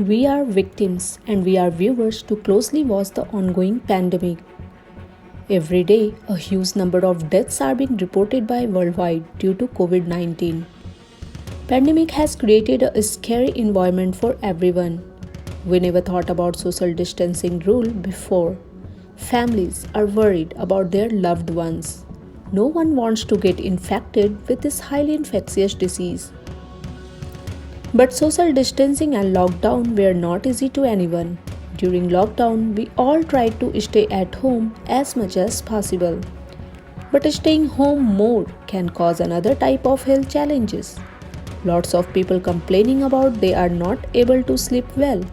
We are victims and we are viewers to closely watch the ongoing pandemic. Every day, a huge number of deaths are being reported by worldwide due to COVID-19. Pandemic has created a scary environment for everyone. We never thought about social distancing rule before. Families are worried about their loved ones. No one wants to get infected with this highly infectious disease. But social distancing and lockdown were not easy to anyone. During lockdown, we all tried to stay at home as much as possible. But staying home more can cause another type of health challenges. Lots of people complaining about they are not able to sleep well.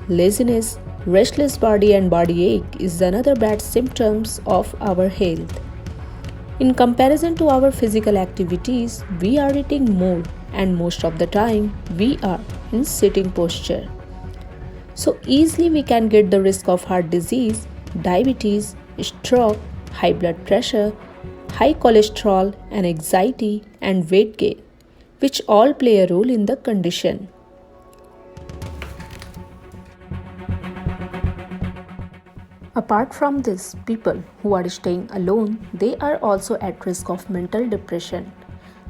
Laziness, restless body and body ache is another bad symptoms of our health. In comparison to our physical activities, we are eating more and most of the time we are in sitting posture. So easily we can get the risk of heart disease, diabetes, stroke, high blood pressure, high cholesterol and anxiety and weight gain, which all play a role in the condition. Apart from this, people who are staying alone, they are also at risk of mental depression.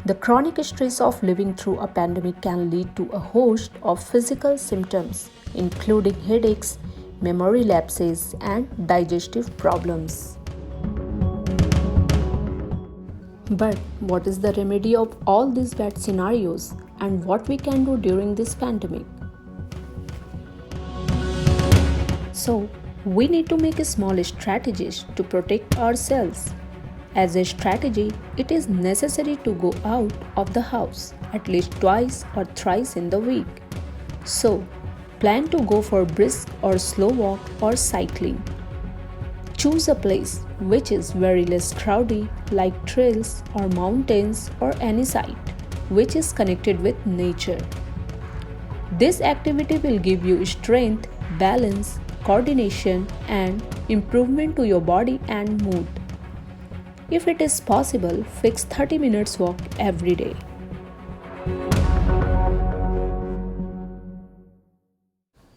The chronic stress of living through a pandemic can lead to a host of physical symptoms, including headaches, memory lapses, and digestive problems. But what is the remedy of all these bad scenarios and what we can do during this pandemic? So, we need to make small strategies to protect ourselves. As a strategy, it is necessary to go out of the house at least twice or thrice in the week. So, plan to go for brisk or slow walk or cycling. Choose a place which is very less crowded, like trails or mountains or any site which is connected with nature. This activity will give you strength, balance, coordination and improvement to your body and mood. If it is possible, fix 30 minutes walk every day.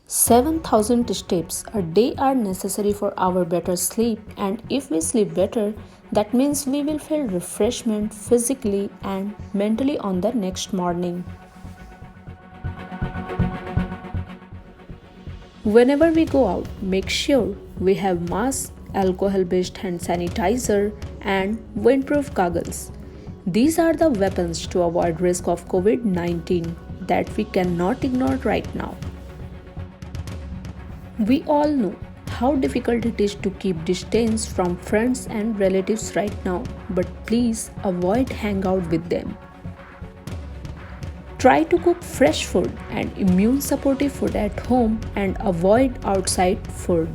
"7,000 steps a day are necessary for our better sleep, and if we sleep better, that means we will feel refreshment physically and mentally on the next morning." Whenever we go out, make sure we have mask, alcohol-based hand sanitizer, and windproof goggles. These are the weapons to avoid risk of COVID-19 that we cannot ignore right now. We all know how difficult it is to keep distance from friends and relatives right now, but please avoid hang out with them. Try to cook fresh food and immune supportive food at home and avoid outside food.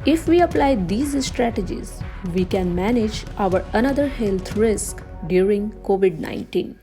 If we apply these strategies, we can manage our another health risk during COVID-19.